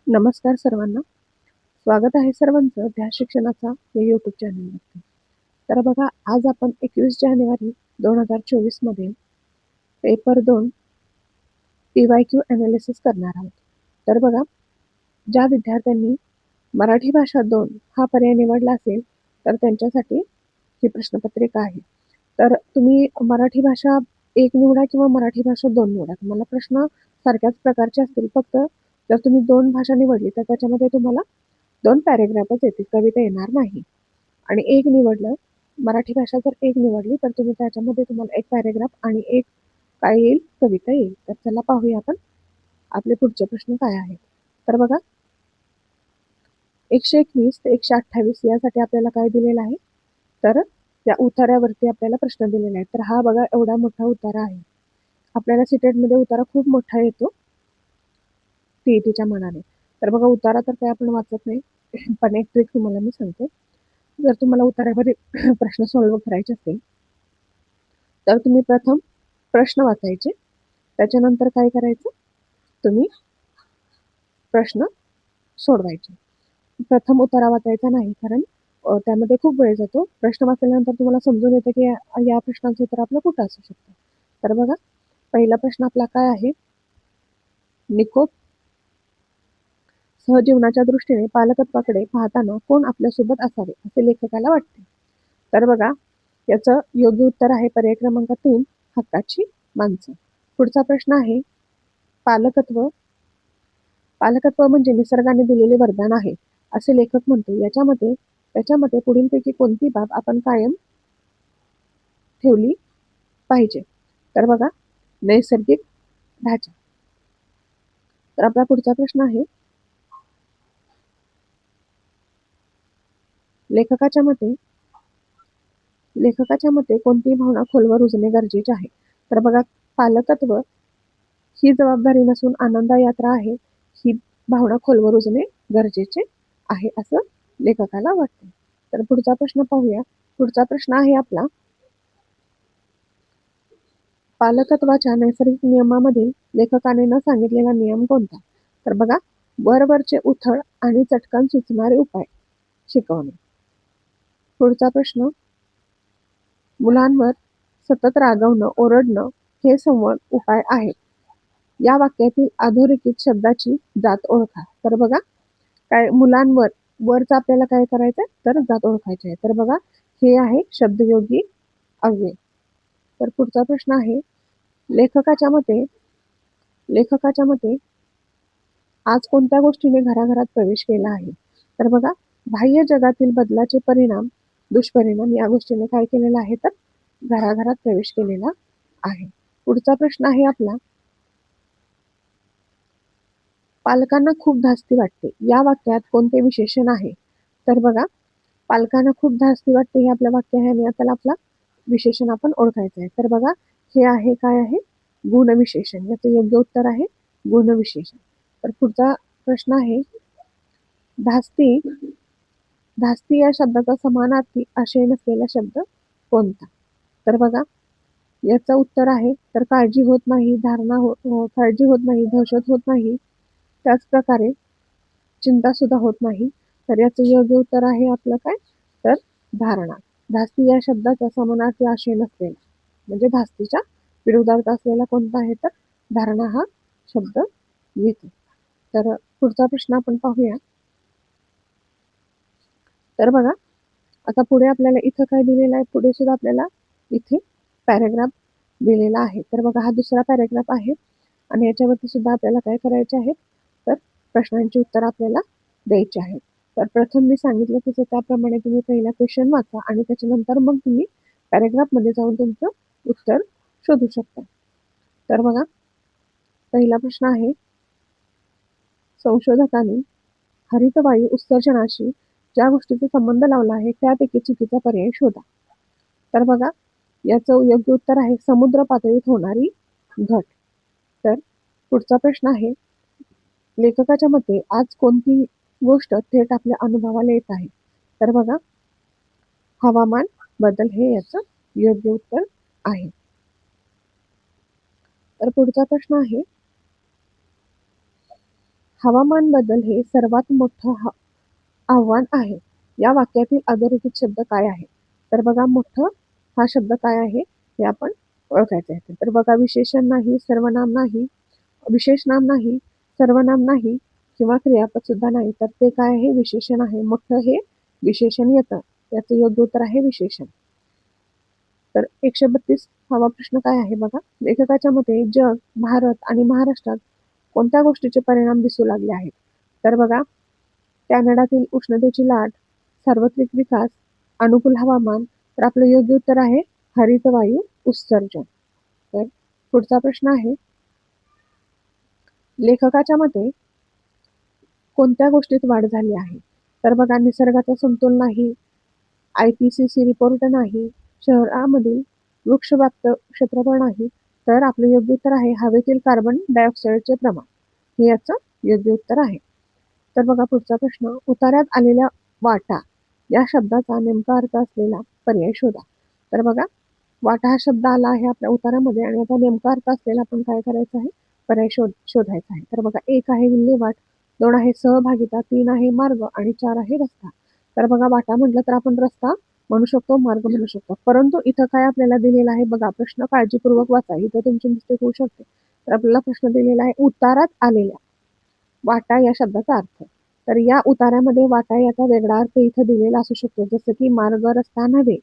नमस्कार सर्वांना. स्वागत आहे सर्वांचं ध्यास शिक्षणाचा या यूट्यूब चॅनलवरती. तर बघा, आज आपण 21 जानेवारी 2024 मध्ये पेपर 2 PYQ ॲनालिसिस करणार आहोत. तर बघा, ज्या विद्यार्थ्यांनी मराठी भाषा 2 हा पर्याय निवडला असेल, तर त्यांच्यासाठी ही प्रश्नपत्रिका आहे. तर तुम्ही मराठी भाषा 1 निवडा किंवा मराठी भाषा 2 निवडा. तुम्हाला प्रश्न सारख्याच प्रकारचे असतील. फक्त जर तुम्ही 2 भाषा निवडली, तर त्याच्यामध्ये तुम्हाला 2 पॅराग्राफच येतील, कविता येणार नाही. आणि 1 निवडलं, मराठी भाषा जर 1 निवडली, तर तुम्ही त्याच्यामध्ये तुम्हाला 1 पॅराग्राफ आणि 1 काय येईल, कविता येईल. तर चला पाहूया आपण आपले पुढचे प्रश्न काय आहेत. तर बघा, 121 ते 128 यासाठी आपल्याला काय दिलेलं आहे, तर त्या उतार्यावरती आपल्याला प्रश्न दिलेला आहे. तर हा बघा एवढा मोठा उतारा आहे. आपल्याला सीटेटमध्ये उतारा खूप मोठा येतो टीईटीच्या मानाने. तर बघा, उतारा तर काय आपण वाचत नाही, पण एक ट्रिक तुम्हाला मी सांगते. जर तुम्हाला उतार्यावरील प्रश्न सॉल्व्ह करायचे असेल, तर तुम्ही प्रथम प्रश्न वाचायचे. त्याच्यानंतर काय करायचं, तुम्ही प्रश्न सोडवायचे. प्रथम उतारा वाचायचा नाही, कारण त्यामध्ये खूप वेळ जातो. प्रश्न वाचल्यानंतर तुम्हाला समजून येतं की या प्रश्नाचं उत्तर आपलं कुठं असू शकतं. तर बघा, पहिला प्रश्न आपला काय आहे, निकोप सहजीवनाच्या दृष्टीने पालकत्वाकडे पाहताना कोण आपल्यासोबत असावे असे लेखकाला वाटते. तर बघा, याचं योग्य उत्तर आहे पर्याय क्रमांक 3, हक्काची माणसं. पुढचा प्रश्न आहे, पालकत्व पालकत्व म्हणजे निसर्गाने दिलेले वरदान आहे असे लेखक म्हणतो. त्याच्यामध्ये पुढीलपैकी कोणती बाब आपण कायम ठेवली पाहिजे. तर बघा, नैसर्गिक ढाचा. तर आपला पुढचा प्रश्न आहे, लेखकाच्या मते लेखकाच्या मते कोणती भावना खोलवर रुजणे गरजेचे आहे. तर बघा, पालकत्व ही जबाबदारी नसून आनंद यात्रा आहे, ही भावना खोलवर रुजणे गरजेचे आहे असं लेखकाला वाटते. तर पुढचा प्रश्न पाहूया. पुढचा प्रश्न आहे आपला, पालकत्वाच्या नैसर्गिक नियमामधील लेखकाने न सांगितलेला नियम कोणता. तर बघा, वरवरचे उथळ आणि चटकन सुचणारे उपाय शिकवणे. पुढचा प्रश्न, मुलांवर सतत रागवणं ओरडणं हे संवाद उपाय आहेत. या वाक्यातील अधोरेखित शब्दाची जात ओळखा. तर बघा, काय मुलांवर वरचा आपल्याला काय करायचंय, तर जात ओळखायची आहे. तर बघा, हे आहे शब्दयोगी अव्यय. तर पुढचा प्रश्न आहे, लेखकाच्या मते लेखकाच्या मते आज कोणत्या गोष्टीने घराघरात प्रवेश केला आहे. तर बघा, बाह्य जगातील बदलाचे दुष्परिणाम या गोष्टीने काय केलेला आहे, तर घराघरात प्रवेश केलेला आहे. पुढचा प्रश्न आहे आपला, पालकांना खूप धास्ती वाटते या वाक्यात कोणते विशेषण आहे. तर बघा, पालकांना खूप धास्ती वाटते हे आपलं वाक्य आहे आणि आता आपला विशेषण आपण ओळखायचं आहे. तर बघा, हे आहे काय आहे, गुणविशेषण. याचं योग्य उत्तर आहे गुणविशेषण. तर पुढचा प्रश्न आहे, धास्ती धास्ती या शब्दाचा समानार्थी आशय नसलेला शब्द कोणता. तर बघा, याचं उत्तर आहे, तर काळजी होत नाही, काळजी होत नाही, दहशत होत नाही, त्याचप्रकारे चिंता सुद्धा होत नाही. तर याचं योग्य उत्तर आहे आपलं काय, तर धारणा. धास्ती या शब्दाचा समानार्थी आशय नसलेला, म्हणजे धास्तीच्या विरोधार्थ असलेला कोणता आहे, तर धारणा हा शब्द येतो. तर पुढचा प्रश्न आपण पाहूया. तर बघा, आता पुढे आपल्याला इथं काय दिलेलं आहे, पुढे सुद्धा आपल्याला इथे पॅराग्राफ दिलेला आहे. तर बघा, हा दुसरा पॅराग्राफ आहे आणि याच्यावरती सुद्धा आपल्याला काय करायचे आहेत, तर प्रश्नांची उत्तर आपल्याला द्यायची आहेत. तर प्रथम मी सांगितलं तसं त्याप्रमाणे तुम्ही पहिला क्वेश्चन वाचा आणि त्याच्यानंतर मग तुम्ही पॅराग्राफमध्ये जाऊन तुमचं उत्तर शोधू शकता. तर बघा, पहिला प्रश्न आहे, संशोधकांनी हरितवायू उत्सर्जनाशी ज्या गोष्टीचा संबंध लावला आहे त्यापैकी चुकीचा पर्याय शोधा. तर बघा, याचं योग्य उत्तर आहे समुद्र पातळीत होणारी घट. तर पुढचा प्रश्न आहे, लेखकाच्या मते आज कोणती गोष्ट थेट आपल्या अनुभवाला येत आहे. तर बघा, हवामान बदल हे याचं योग्य उत्तर आहे. तर पुढचा प्रश्न आहे, हवामान बदल हे सर्वात मोठं आव्हान आहे. या वाक्यातील अधोरेखित शब्द काय आहे? तर बघा मोठं हा शब्द काय आहे हे आपण ओळखायचे आहे. तर बघा विशेषण नाही, सर्वनाम नाही, विशेष नाम नाही, सर्वनाम नाही किंवा क्रियापद सुद्धा नाही. तर ते काय आहे? विशेषण आहे. मोठं हे विशेषण येतं. याचं योग्य उत्तर आहे विशेषण. तर 132 हवा प्रश्न काय आहे बघा. लेखकाच्या मते जग, भारत आणि महाराष्ट्रात कोणत्या गोष्टीचे परिणाम दिसू लागले आहेत? तर बघा कॅनडातील उष्णतेची लाट, सार्वत्रिक विकास, अनुकूल हवामान. तर आपलं योग्य उत्तर आहे हरितवायू उत्सर्जन. तर पुढचा प्रश्न आहे लेखकाच्या मते कोणत्या गोष्टीत वाढ झाली आहे? तर बघा निसर्गाचा समतोल नाही, IPCC रिपोर्ट नाही, शहरामधील वृक्षव्याप्त क्षेत्रफळ नाही. तर आपलं योग्य उत्तर आहे हवेतील कार्बन डायऑक्साईडचे प्रमाण. हे याचं योग्य उत्तर आहे. तर बघा पुढचा प्रश्न उतार्यात आलेल्या वाटा या शब्दाचा नेमका अर्थ असलेला पर्याय शोधा. तर बघा वाटा हा शब्द आला आहे आपल्या उतारामध्ये आणि आता नेमका अर्थ असलेला आपण काय करायचं आहे पर्याय शोधायचा आहे. तर बघा 1 आहे विल्हेवाट, 2 आहे सहभागिता, 3 आहे मार्ग आणि 4 आहे रस्ता. तर बघा वाटा म्हटलं तर आपण रस्ता म्हणू शकतो, मार्ग म्हणू शकतो. परंतु इथं काय आपल्याला दिलेलं आहे बघा प्रश्न काळजीपूर्वक वाचा, इथं तुमची मिस्टेक होऊ शकते. तर आपल्याला प्रश्न दिलेला आहे उतारात आलेल्या वाटा या शब्दाचा अर्थ. तर या उतार्यामध्ये वाटा याचा वेगळा अर्थ इथं दिलेला असू शकतो, जसं की मार्ग, रस्ता नव्हे.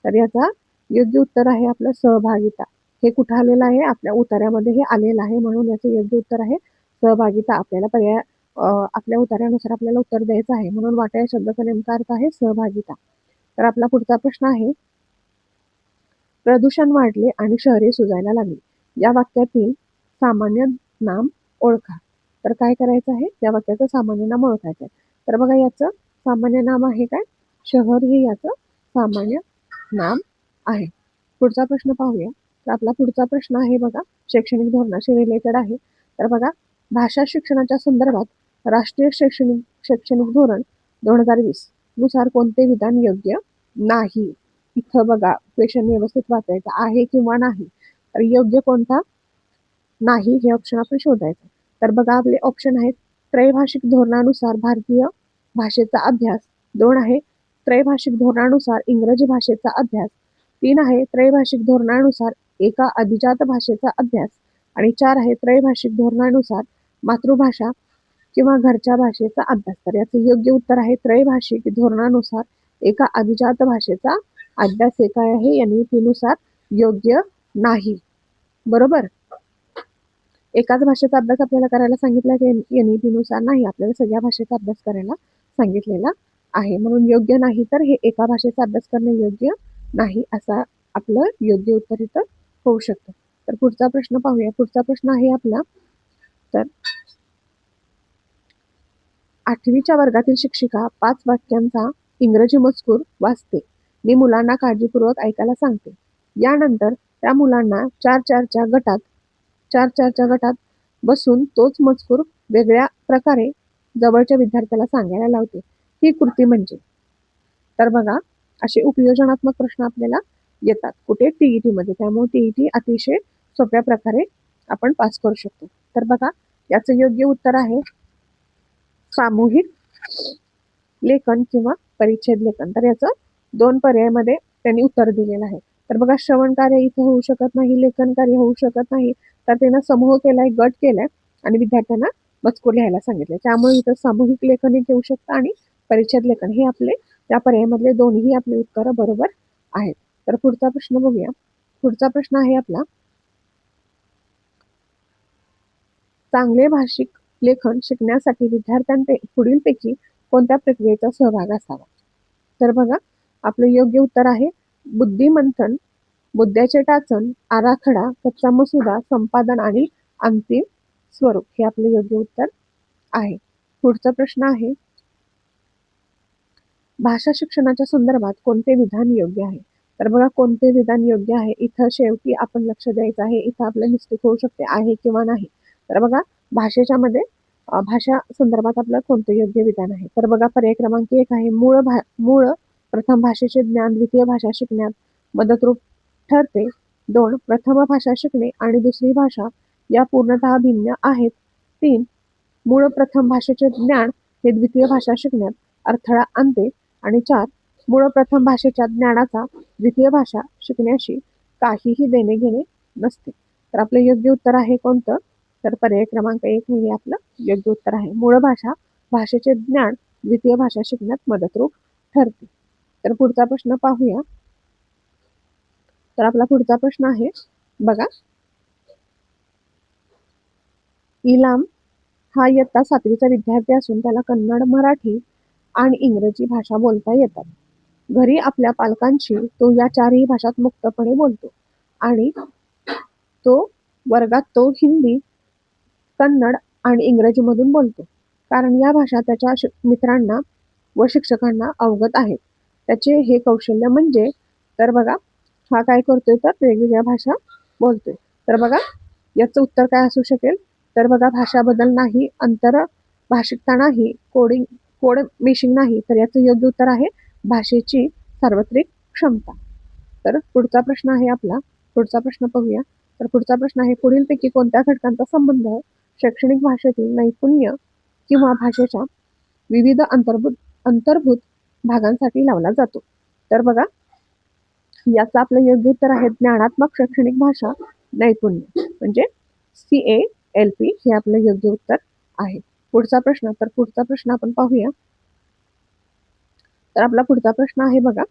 तर याचा योग्य उत्तर आहे आपलं सहभागिता. हे कुठं आलेलं आहे? आपल्या उतार्यामध्ये हे आलेलं आहे, म्हणून याचं योग्य उत्तर आहे सहभागिता. आपल्याला पर्याय आपल्या उतार्यानुसार आपल्याला उत्तर द्यायचं आहे, म्हणून वाटा या शब्दाचा नेमका अर्थ आहे सहभागिता. तर आपला पुढचा प्रश्न आहे प्रदूषण वाढले आणि शहरे सुजायला लागली. या वाक्यातील सामान्य नाम ओळखा. तर काय करायचं आहे? या वाक्याचं सामान्य नाम ओळखायचं आहे. तर बघा याचं सामान्य नाम आहे काय? शहर हे याचं सामान्य नाम आहे. पुढचा प्रश्न पाहूया. तर आपला पुढचा प्रश्न आहे बघा शैक्षणिक धोरणाशी रिलेटेड आहे. तर बघा भाषा शिक्षणाच्या संदर्भात राष्ट्रीय शैक्षणिक धोरण 2020 नुसार कोणते विधान योग्य नाही? इथं बघा क्वेश्चन व्यवस्थित वाचायचा आहे किंवा नाही. तर योग्य कोणता नाही हे ऑप्शन आपण शोधायचं. तर बघा आपले ऑप्शन आहेत त्रैभाषिक धोरणानुसार भारतीय भाषेचा अभ्यास, 2 आहे त्रैभाषिक धोरणानुसार इंग्रजी भाषेचा अभ्यास, 3 आहे त्रैभाषिक धोरणानुसार एका अधिजात भाषेचा अभ्यास आणि 4 आहे त्रैभाषिक धोरणानुसार मातृभाषा किंवा घरच्या भाषेचा अभ्यास. तर याचं योग्य उत्तर आहे त्रैभाषिक धोरणानुसार एका अभिजात भाषेचा अभ्यास. हे काय आहे? NEP नुसार योग्य नाही. बरोबर. एकाच भाषेचा अभ्यास आपल्याला करायला सांगितला की NEP नुसार नाही, आपल्याला सगळ्या भाषेचा अभ्यास करायला सांगितलेला आहे, म्हणून योग्य नाही. तर हे एका भाषेचा अभ्यास करणे योग्य नाही असा आपलं योग्य उत्तर इथं होऊ शकतं. तर पुढचा प्रश्न पाहूया. पुढचा प्रश्न आहे आपला तर 8वीच्या वर्गातील शिक्षिका 5 वाक्यांचा इंग्रजी मजकूर वाचते. मी मुलांना काळजीपूर्वक ऐकायला सांगते. यानंतर त्या मुलांना 4-4च्या गटात बसून तोच मजकूर वेगळ्या प्रकारे जवळच्या विद्यार्थ्याला सांगायला लावते. ही कृती म्हणजे? तर बघा असे उपयोजनात्मक प्रश्न आपल्याला येतात कुठे? TET मध्ये. त्यामुळे TET अतिशय सोप्या प्रकारे आपण पास करू शकतो. तर बघा याचं योग्य उत्तर आहे सामूहिक लेखन किंवा परिच्छेद लेखन. तर याचं 2 पर्यायामध्ये त्यांनी उत्तर दिलेलं आहे. तर बघा श्रवण कार्य इथं होऊ शकत नाही, लेखन कार्य होऊ शकत नाही. तर त्यांना समूह केलाय, गट केलाय आणि विद्यार्थ्यांना मजकूर लिहायला सांगितले. त्यामुळे इथं सामूहिक लेखन एक येऊ शकतं आणि परिच्छेद लेखन हे आपले या पर्यायामधले दोन्ही आपले उत्तर बरोबर आहेत. तर पुढचा प्रश्न बघूया. पुढचा प्रश्न आहे आपला चांगले भाषिक लेखन शिकण्यासाठी पुढीलपैकी कोणत्या प्रक्रियेचा सहभाग असावा? तर बघा आपलं योग्य उत्तर आहे बुद्धिमंथन, मुद्द्याचे टाचन, आराखडा, कच्चा मसुदा, संपादन आणि अंतिम स्वरूप. हे आपले योग्य उत्तर आहे. पुढचा प्रश्न आहे भाषा शिक्षणाच्या संदर्भात कोणते विधान योग्य आहे? तर बघा कोणते विधान योग्य आहे इथं शेवटी आपण लक्ष द्यायचं आहे. इथं आपलं मिस्टेक होऊ शकते आहे किंवा नाही. तर बघा भाषेच्या मध्ये भाषा संदर्भात आपलं कोणतं योग्य विधान आहे? तर बघा पर्याय क्रमांक 1 आहे मूळ प्रथम भाषेचे ज्ञान द्वितीय भाषा शिकण्यात मदतरूप ठरते. 2 प्रथम भाषा शिकणे आणि दुसरी भाषा या पूर्णतः भिन्न आहेत. 3 मूळ प्रथम भाषेचे ज्ञान हे द्वितीय भाषा शिकण्यात अडथळा आणते. आणि 4, मूळ प्रथम भाषेच्या ज्ञानाचा द्वितीय भाषा शिकण्याशी काहीही देणे घेणे नसते. तर आपलं योग्य उत्तर आहे कोणतं? तर पर्याय क्रमांक 1 हे आपलं योग्य उत्तर आहे. मूळ भाषेचे ज्ञान द्वितीय भाषा शिकण्यात मदतरूप ठरते. तर पुढचा प्रश्न पाहूया. तर आपला पुढचा प्रश्न आहे बघा, इलाम हा इयत्ता 7वीचा विद्यार्थी असून त्याला कन्नड, मराठी आणि इंग्रजी भाषा बोलता येतात. घरी आपल्या पालकांशी तो या 4ही भाषात मुक्तपणे बोलतो आणि वर्गात तो हिंदी, कन्नड आणि इंग्रजीमधून बोलतो, कारण या भाषा त्याच्या मित्रांना व शिक्षकांना अवगत आहेत. त्याचे हे कौशल्य म्हणजे, तर बघा हा काय करतोय तर वेगवेगळ्या भाषा बोलतोय. तर बघा याचं उत्तर काय असू शकेल? तर बघा भाषा बदल नाही, भाषिकता नाही, कोड मेशिंग नाही, तर याचं योग्य उत्तर आहे भाषेची सार्वत्रिक क्षमता. तर पुढचा प्रश्न आहे आपला, पुढचा प्रश्न पाहूया. तर पुढचा प्रश्न आहे, पुढीलपैकी कोणत्या घटकांचा संबंध शैक्षणिक भाषेतील नैपुण्य किंवा भाषेच्या विविध अंतर्भूत भागांसाठी लावला जातो? तर बघा याचं आपलं योग्य उत्तर आहे ज्ञानात्मक शैक्षणिक भाषा नैपुण्य, म्हणजे CALP हे आपलं योग्य उत्तर आहे. पुढचा प्रश्न, तर पुढचा प्रश्न आपण पाहूया. तर आपला पुढचा प्रश्न आहे बघा,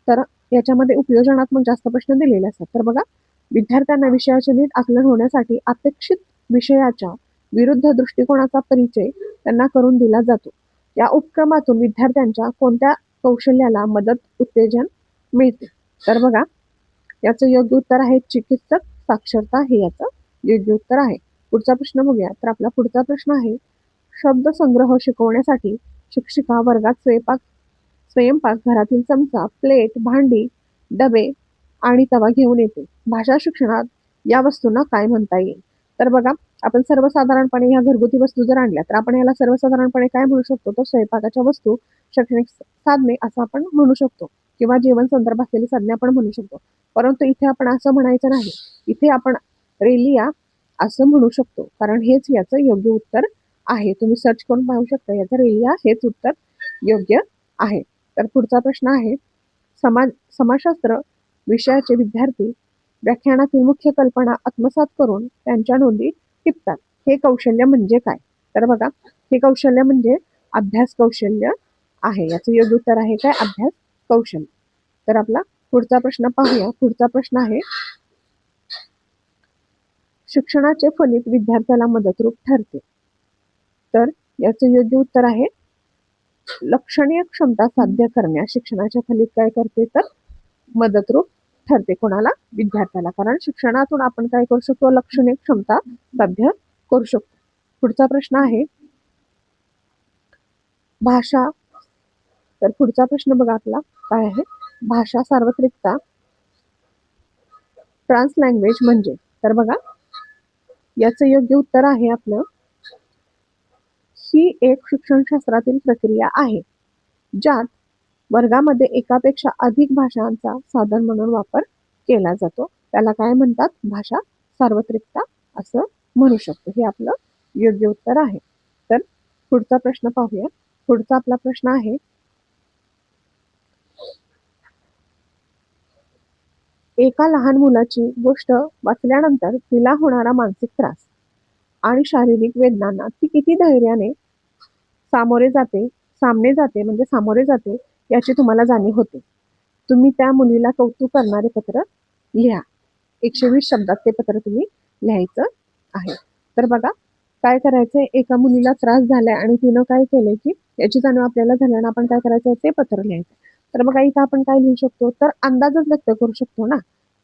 तर याच्यामध्ये उपयोजनात्मक जास्त प्रश्न दिलेले असतात. तर बघा, विद्यार्थ्यांना विषयाचे नीट आकलन होण्यासाठी अपेक्षित विषयाच्या विरुद्ध दृष्टिकोनाचा परिचय त्यांना करून दिला जातो. या उपक्रमातून विद्यार्थ्यांच्या कोणत्या कौशल्याला उत्तेजन मिळते? तर बघा याचं योग्य उत्तर आहे चिकित्सक साक्षरता हे याचं योग्य उत्तर आहे. पुढचा प्रश्न बघूया. तर आपला पुढचा प्रश्न आहे, शब्द संग्रह शिकवण्यासाठी शिक्षिका वर्गात स्वयंपाक घरातील चमचा, प्लेट, भांडी, डबे आणि तवा घेऊन येते. भाषा शिक्षणात या वस्तूंना काय म्हणता येईल? तर बघा आपण सर्वसाधारणपणे ह्या घरगुती वस्तू जर आणल्या तर आपण याला सर्वसाधारणपणे काय म्हणू शकतो? तो स्वयंपाकाच्या वस्तू, शैक्षणिक साधने असं आपण म्हणू शकतो, किंवा जीवन संदर्भ असलेली संज्ञा आपण म्हणू शकतो. परंतु इथे आपण असं म्हणायचं नाही, इथे आपण रेलिया असं म्हणू शकतो, कारण हेच याचं योग्य उत्तर आहे. तुम्ही सर्च करून पाहू शकता, याचं रेलिया हेच उत्तर योग्य आहे. तर पुढचा प्रश्न आहे, समाजशास्त्र विषयाचे विद्यार्थी व्याख्यानातील मुख्य कल्पना आत्मसात करून त्यांच्या नोंदी टिपतात. हे कौशल्य म्हणजे काय? तर बघा हे कौशल्य म्हणजे अभ्यास कौशल्य आहे. याचं योग्य उत्तर आहे काय? अभ्यास कौशल्य. तर आपला पुढचा प्रश्न पाहूया. पुढचा प्रश्न आहे, शिक्षणाचे फलित विद्यार्थ्याला मदतरूप ठरते. तर याचं योग्य उत्तर आहे लक्षणीय क्षमता साध्य करण्यास शिक्षणाचे फलित काय करते? तर मदतरूप ठरते. कोणाला? विद्यार्थ्याला. कारण शिक्षणातून आपण काय करू शकतो? लक्षणीय क्षमता साध्य करू शकतो. पुढचा प्रश्न आहे, भाषा. तर पुढचा प्रश्न बघा आपला काय आहे, भाषा सार्वत्रिकता ट्रान्स लँग्वेज म्हणजे? तर बघा याचं योग्य उत्तर आहे आपलं, ही एक शिक्षणशास्त्रातील प्रक्रिया आहे ज्यात वर्गामध्ये एकापेक्षा अधिक भाषांचा साधन म्हणून वापर केला जातो. त्याला काय म्हणतात? भाषा सार्वत्रिकता असं म्हणू शकतो. हे आपलं योग्य उत्तर आहे. तर पुढचा प्रश्न पाहूया. पुढचा आपला प्रश्न आहे, एका लहान मुलाची गोष्ट वाचल्यानंतर तिला होणारा मानसिक त्रास आणि शारीरिक वेदनांना ती किती धैर्याने सामोरे जाते याची तुम्हाला जाणीव होते. तुम्ही त्या मुलीला कौतुक करणारे पत्र लिहा. 120 शब्दात ते पत्र तुम्ही लिहायचं आहे. तर बघा काय करायचंय, एका मुलीला त्रास झालाय आणि तिनं काय केलंय की याची जाणीव आपल्याला झाल्यानं आपण काय करायचंय, ते पत्र लिहायचं. तर बघा इथं आपण काय लिहू शकतो? तर अंदाजच व्यक्त करू शकतो ना.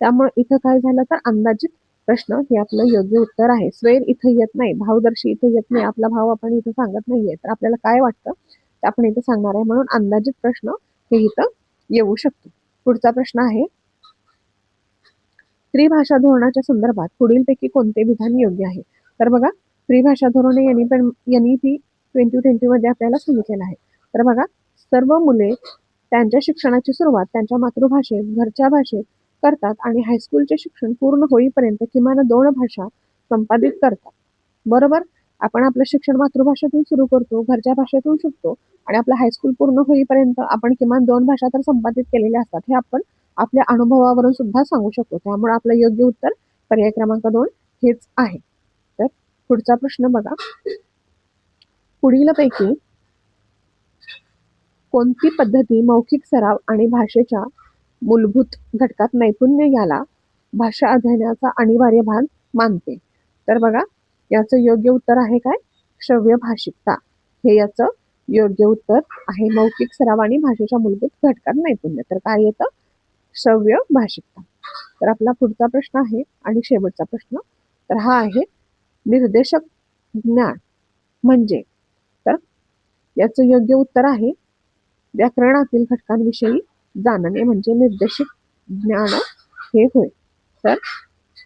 त्यामुळे इथं काय झालं तर अंदाजित प्रश्न हे आपलं योग्य उत्तर आहे. स्वैर इथं येत नाही, भावदर्शी इथं येत नाही, आपला भाव आपण इथं सांगत नाहीये. तर आपल्याला काय वाटतं ते आपण इथं सांगणार आहे, म्हणून अंदाजित प्रश्न हे इथं येऊ शकतो. पुढचा प्रश्न आहे, त्रिभाषा धोरणाच्या संदर्भात पुढीलपैकी कोणते विधान योग्य आहे? तर बघा त्रिभाषा धोरण NEP 2020 मध्ये आपल्याला सांगितलेलं आहे. तर बघा सर्व मुले त्यांच्या शिक्षणाची सुरुवात त्यांच्या मातृभाषेत, घरच्या भाषेत करतात आणि हायस्कूलचे शिक्षण पूर्ण होईपर्यंत किमान 2 भाषा संपादित करतात. बरोबर? आपण आपलं शिक्षण मातृभाषेतून सुरू करतो, घरच्या भाषेतून शिकतो आणि आपलं हायस्कूल पूर्ण होईपर्यंत आपण किमान 2 भाषा तर संपादित केलेल्या असतात. हे आपण आपल्या अनुभवावरून सुद्धा सांगू शकतो. त्यामुळे आपलं योग्य उत्तर पर्याय क्रमांक 2 हेच आहे. तर पुढचा प्रश्न बघा. पुढीलपैकी कोणती पद्धती मौखिक सराव आणि भाषेच्या मूलभूत घटकात नैपुण्य याला भाषा अध्ययनाचा अनिवार्य भाग मानते? तर बघा, याचं योग्य उत्तर आहे काय? श्रव्य भाषिकता हे याचं योग्य उत्तर आहे. मौखिक सराव आणि भाषेच्या मूलभूत घटकात नैपुण्य. तर काय येतं? श्रव्य भाषिकता. तर आपला पुढचा प्रश्न आहे आणि शेवटचा प्रश्न, तर हा आहे निर्देशक ज्ञान म्हणजे. तर याचं योग्य उत्तर आहे व्याकरणातील घटकांविषयी जाणणे म्हणजे निर्देशित ज्ञान हे होय. तर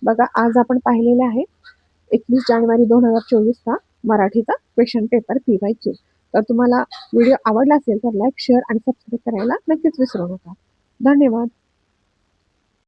बघा, आज आपण पाहिलेले आहे 21 जानेवारी 2024 मराठीचा क्वेश्चन पेपर PYQ. तर तुम्हाला व्हिडिओ आवडला असेल तर लाईक, शेअर आणि सबस्क्राईब करायला नक्कीच विसरू नका. धन्यवाद.